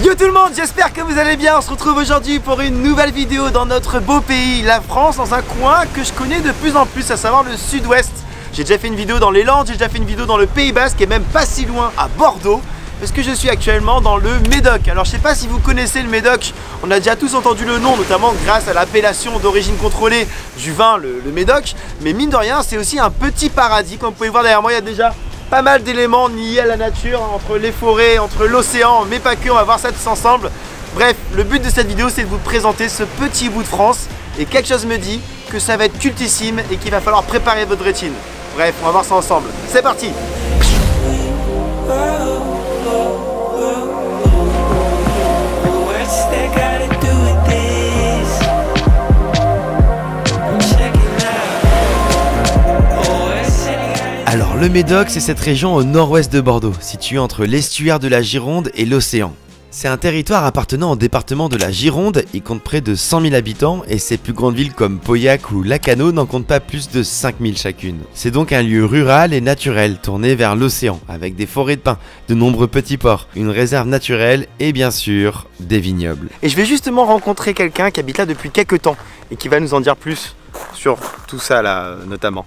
Yo tout le monde, j'espère que vous allez bien. On se retrouve aujourd'hui pour une nouvelle vidéo dans notre beau pays, la France, dans un coin que je connais de plus en plus, à savoir le sud-ouest. J'ai déjà fait une vidéo dans les Landes, j'ai déjà fait une vidéo dans le Pays Basque et même pas si loin à Bordeaux, parce que je suis actuellement dans le Médoc. Alors je sais pas si vous connaissez le Médoc, on a déjà tous entendu le nom, notamment grâce à l'appellation d'origine contrôlée du vin, le Médoc. Mais mine de rien, c'est aussi un petit paradis. Comme vous pouvez voir derrière moi, il y a déjà pas mal d'éléments liés à la nature, entre les forêts, entre l'océan, mais pas que, on va voir ça tous ensemble. Bref, le but de cette vidéo, c'est de vous présenter ce petit bout de France. Et quelque chose me dit que ça va être cultissime et qu'il va falloir préparer votre rétine. Bref, on va voir ça ensemble. C'est parti! Alors le Médoc, c'est cette région au nord-ouest de Bordeaux, située entre l'estuaire de la Gironde et l'océan. C'est un territoire appartenant au département de la Gironde, il compte près de 100 000 habitants et ses plus grandes villes comme Pauillac ou Lacanau n'en comptent pas plus de 5 000 chacune. C'est donc un lieu rural et naturel tourné vers l'océan, avec des forêts de pins, de nombreux petits ports, une réserve naturelle et bien sûr des vignobles. Et je vais justement rencontrer quelqu'un qui habite là depuis quelques temps et qui va nous en dire plus sur tout ça là notamment.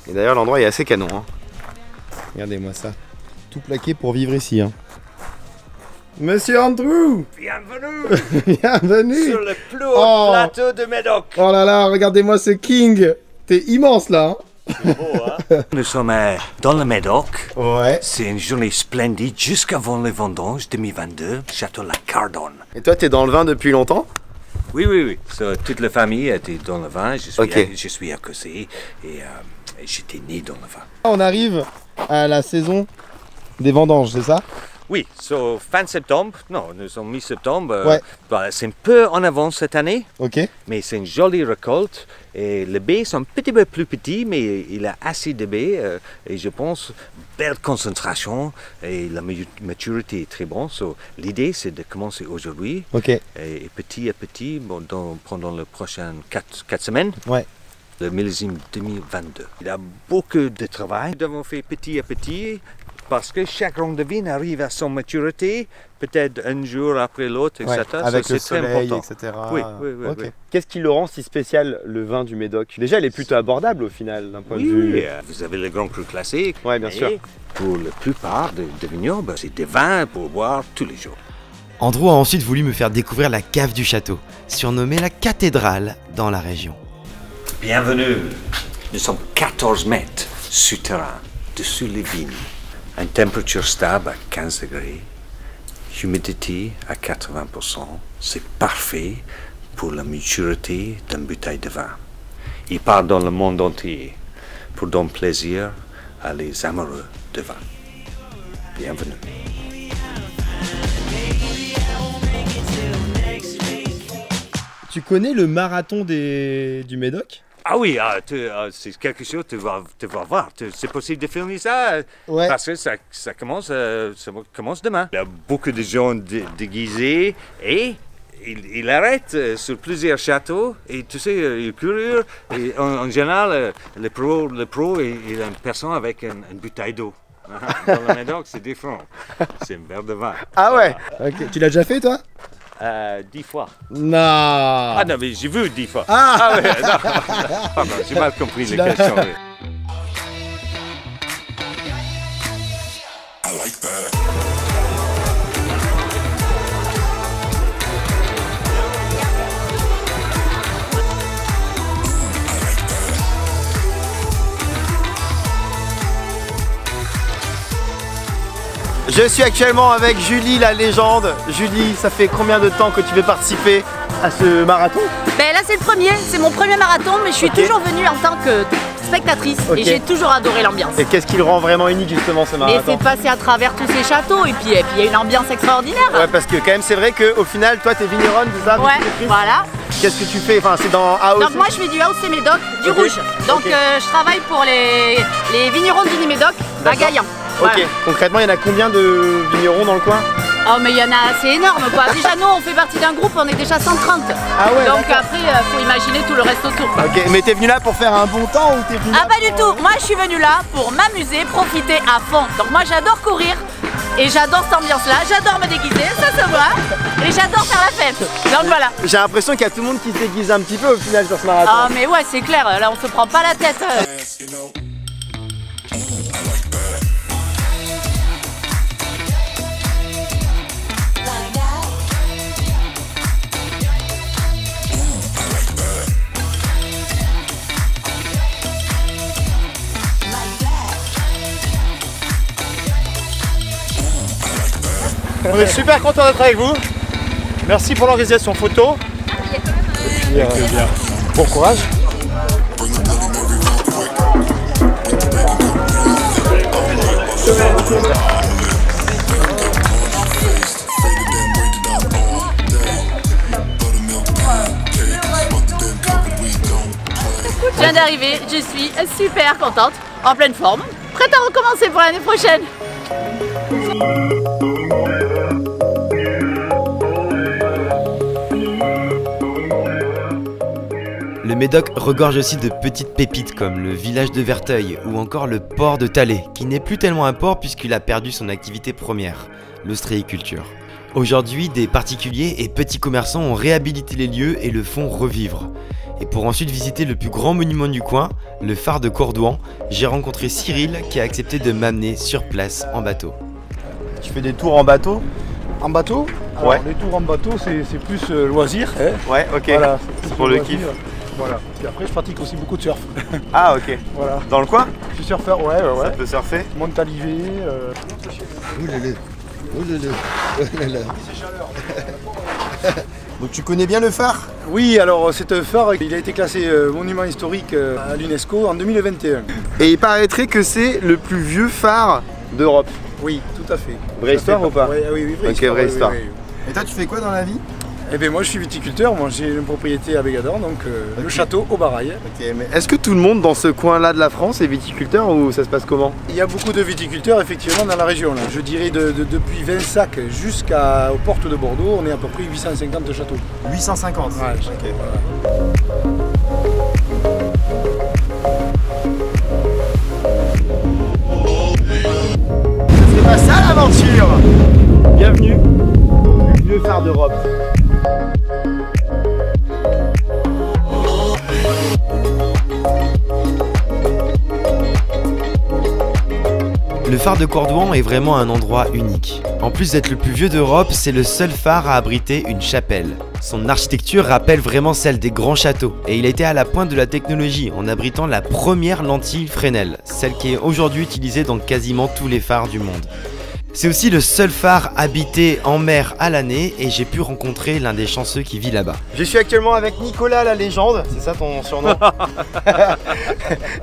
Et d'ailleurs l'endroit est assez canon hein. Regardez-moi ça, tout plaqué pour vivre ici hein. Monsieur Andrew! Bienvenue! Bienvenue! Sur le plus haut plateau de Médoc! Oh là là, regardez-moi ce king! T'es immense là! C'est beau, hein? Nous sommes dans le Médoc. Ouais. C'est une journée splendide jusqu'avant les vendanges 2022, Château La Cardonne. Et toi, t'es dans le vin depuis longtemps? Oui, oui, oui. So, toute la famille était dans le vin. Je suis écossais et j'étais né dans le vin. On arrive à la saison des vendanges, c'est ça? Oui, fin septembre, non, nous sommes mi-septembre. Ouais. Voilà, c'est un peu en avance cette année, Ok. mais c'est une jolie récolte. Et les baies sont un petit peu plus petits, mais il a assez de baies. Et je pense, belle concentration et la maturité est très bonne. L'idée, c'est de commencer aujourd'hui. Ok. Et petit à petit, bon, pendant les prochaines 4 semaines. Ouais. Le millésime 2022. Il y a beaucoup de travail. Nous devons faire petit à petit. Parce que chaque rang de vigne arrive à son maturité, peut-être un jour après l'autre, etc. Ouais, avec le très soleil, important. etc. Oui, oui, oui. Okay. Oui. Qu'est-ce qui le rend si spécial, le vin du Médoc? Déjà, il est plutôt abordable au final, d'un point de vue... Oui, vous avez les grands crus classiques. Oui, bien sûr. Pour la plupart des vignobles, c'est des vins pour boire tous les jours. Andrew a ensuite voulu me faire découvrir la cave du château, surnommée la cathédrale dans la région. Bienvenue. Nous sommes 14 mètres souterrains, dessous les vignes. Une température stable à 15 degrés, humidité à 80%, c'est parfait pour la maturité d'une bouteille de vin. Il part dans le monde entier pour donner plaisir à les amoureux de vin. Bienvenue. Tu connais le marathon du Médoc? Ah oui, c'est quelque chose que tu vas voir. C'est possible de filmer ça Ouais. parce que ça commence demain. Il y a beaucoup de gens déguisés et il arrête sur plusieurs châteaux et tu sais, il court et en général, le pro il a une personne avec une bouteille d'eau. Dans le Médoc, c'est différent. C'est un verre de vin. Ah ouais. Ok. Tu l'as déjà fait toi? 10 fois. Non. Ah non, mais j'ai vu 10 fois. Ah ouais, non. Pardon, j'ai mal compris les questions. Je suis actuellement avec Julie la légende. Julie, ça fait combien de temps que tu veux participer à ce marathon? Ben là c'est le premier, c'est mon premier marathon, mais je suis toujours venue en tant que spectatrice et j'ai toujours adoré l'ambiance. Et qu'est-ce qui le rend vraiment unique justement ce marathon? Et c'est de passer à travers tous ces châteaux et puis il y a une ambiance extraordinaire. Ouais, parce que quand même c'est vrai qu'au final toi t'es vigneronne, c'est ça? Ouais, voilà. Qu'est-ce que tu fais? Enfin c'est dans AOC. Donc moi je fais du AOC Médoc, du rouge. Donc je travaille pour les vignerons du Médoc à Gaillan. Voilà. Ok, concrètement il y en a combien de vignerons dans le coin? Oh mais il y en a, c'est énorme quoi. Déjà nous on fait partie d'un groupe, on est déjà 130. Ah ouais. Donc après faut imaginer tout le reste autour. Ok, mais t'es venu là pour faire un bon temps ou t'es venu Ah pas du tout, moi je suis venue là pour m'amuser, profiter à fond. Donc moi j'adore courir et j'adore cette ambiance là, j'adore me déguiser, ça se voit. j'adore faire la fête. Donc voilà. J'ai l'impression qu'il y a tout le monde qui se déguise un petit peu au final sur ce marathon. Ah mais ouais, c'est clair, là on se prend pas la tête. On est super content d'être avec vous. Merci pour l'organisation photo. Et puis, bon courage. Je viens d'arriver, je suis super contente, en pleine forme, prête à recommencer pour l'année prochaine. Le Médoc regorge aussi de petites pépites comme le village de Verteuil ou encore le port de Thalais, qui n'est plus tellement un port puisqu'il a perdu son activité première, l'ostréiculture. Aujourd'hui, des particuliers et petits commerçants ont réhabilité les lieux et le font revivre. Et pour ensuite visiter le plus grand monument du coin, le phare de Cordouan, j'ai rencontré Cyril qui a accepté de m'amener sur place en bateau. Tu fais des tours en bateau? En bateau? Alors, Ouais. les tours en bateau, c'est plus loisir. Hein. Ouais, ok. Voilà, c'est pour le loisir. kiff. Voilà. Puis après, je pratique aussi beaucoup de surf. Ah, ok. Voilà. Dans le coin? Je suis surfeur, ouais. Ça peut surfer? Montalivet. Donc tu connais bien le phare? Oui, alors c'est un phare, il a été classé monument historique à l'UNESCO en 2021. Et il paraîtrait que c'est le plus vieux phare d'Europe. Oui, tout à fait. Vraie histoire ou pas? Oui, oui, vraie Ok, histoire. vraie oui, histoire. oui, oui. Et toi, tu fais quoi dans la vie? Eh bien moi je suis viticulteur, moi j'ai une propriété à Bégador, donc le château au Barail. Ok, mais est-ce que tout le monde dans ce coin-là de la France est viticulteur ou ça se passe comment? Il y a beaucoup de viticulteurs effectivement dans la région. Là. Je dirais depuis Vinsac jusqu'aux portes de Bordeaux, on est à peu près 850 châteaux. 850. Ouais, Ok. C'est pas ça l'aventure! Bienvenue au plus vieux phare d'Europe. Le phare de Cordouan est vraiment un endroit unique. En plus d'être le plus vieux d'Europe, c'est le seul phare à abriter une chapelle. Son architecture rappelle vraiment celle des grands châteaux et il a été à la pointe de la technologie en abritant la première lentille Fresnel, celle qui est aujourd'hui utilisée dans quasiment tous les phares du monde. C'est aussi le seul phare habité en mer à l'année et j'ai pu rencontrer l'un des chanceux qui vit là-bas. Je suis actuellement avec Nicolas la légende, c'est ça ton surnom?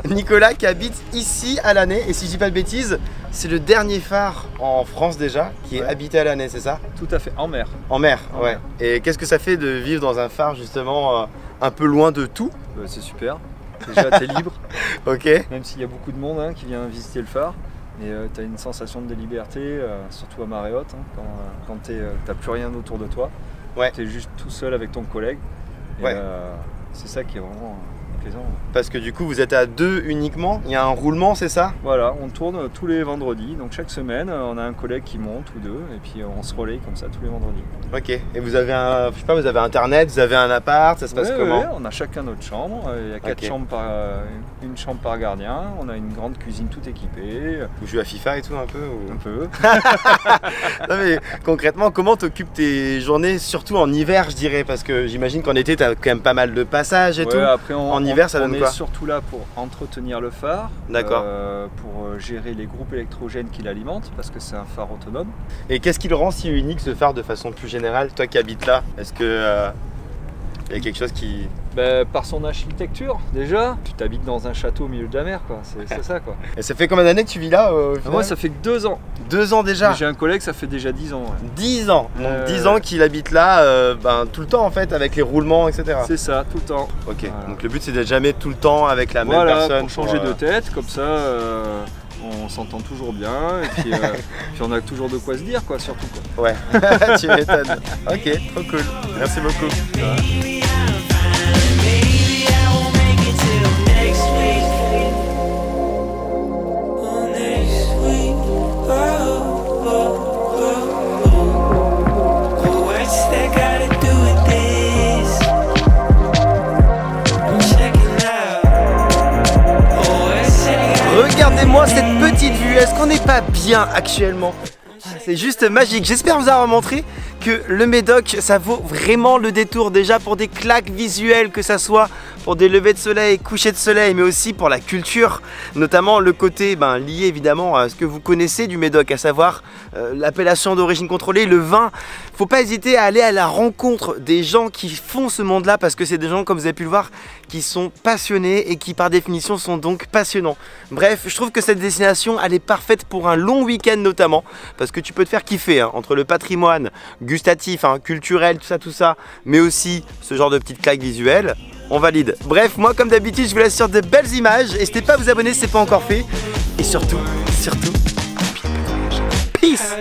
Nicolas qui habite ici à l'année et si je dis pas de bêtises, c'est le dernier phare en France déjà qui est habité à l'année, c'est ça? Tout à fait, en mer. En mer, En ouais. mer. Et qu'est-ce que ça fait de vivre dans un phare justement un peu loin de tout? C'est super. Déjà, t'es libre, Ok. même s'il y a beaucoup de monde qui vient visiter le phare. Et t'as une sensation de liberté, surtout à marée haute, quand t'as plus rien autour de toi. Ouais. T'es juste tout seul avec ton collègue. Et, Ouais. c'est ça qui est vraiment plaisant. Parce que du coup vous êtes à deux uniquement, il y a un roulement, c'est ça? Voilà, on tourne tous les vendredis. Donc chaque semaine, on a un collègue qui monte ou deux. Et puis on se relaye comme ça tous les vendredis. Ok. Et vous avez un, je sais pas, vous avez internet, vous avez un appart, ça se passe Ouais, comment? ouais, on a chacun notre chambre. Il y a 4 Ok. chambres une chambre par gardien. On a une grande cuisine tout équipée. Vous jouez à FIFA et tout un peu ou... Un peu. Non mais concrètement, comment t'occupes tes journées, surtout en hiver je dirais, parce que j'imagine qu'en été t'as quand même pas mal de passages et Ouais, tout. après, En hiver, ça donne on quoi? est surtout là pour entretenir le phare, D'accord. pour gérer les groupes électrogènes qui l'alimentent, parce que c'est un phare autonome. Et qu'est-ce qui le rend si unique ce phare de façon plus générale, toi qui habites là? Est-ce que il y a quelque chose qui... Par son architecture, déjà, tu t'habites dans un château au milieu de la mer, quoi. C'est ça, quoi. Et ça fait combien d'années que tu vis là au final? Moi, ça fait que 2 ans. 2 ans déjà. J'ai un collègue, ça fait déjà 10 ans. Ouais. 10 ans. Donc 10 ans qu'il habite là, tout le temps en fait, avec les roulements, etc. C'est ça, tout le temps. Ok. Voilà. Donc le but c'est d'être jamais tout le temps avec la même Voilà, personne. pour changer de tête, comme ça, on s'entend toujours bien, et puis, puis on a toujours de quoi se dire, quoi, surtout, quoi. Ouais. Tu m'étonnes. Ok, trop cool. Merci beaucoup. What's that regardez-moi cette petite vue, est-ce qu'on n'est pas bien actuellement? C'est juste magique. J'espère vous avoir montré que le Médoc, ça vaut vraiment le détour, déjà pour des claques visuelles, que ça soit pour des levées de soleil, couchers de soleil, mais aussi pour la culture, notamment le côté lié évidemment à ce que vous connaissez du Médoc, à savoir l'appellation d'origine contrôlée, le vin. Faut pas hésiter à aller à la rencontre des gens qui font ce monde-là, parce que c'est des gens, comme vous avez pu le voir, qui sont passionnés et qui par définition sont donc passionnants. Bref, je trouve que cette destination, elle est parfaite pour un long week-end notamment, parce que tu peux te faire kiffer entre le patrimoine gustatif, culturel, tout ça, mais aussi ce genre de petites claques visuelles. On valide. Bref, moi comme d'habitude, je vous laisse sur de belles images. N'hésitez pas à vous abonner si ce n'est pas encore fait. Et surtout, peace.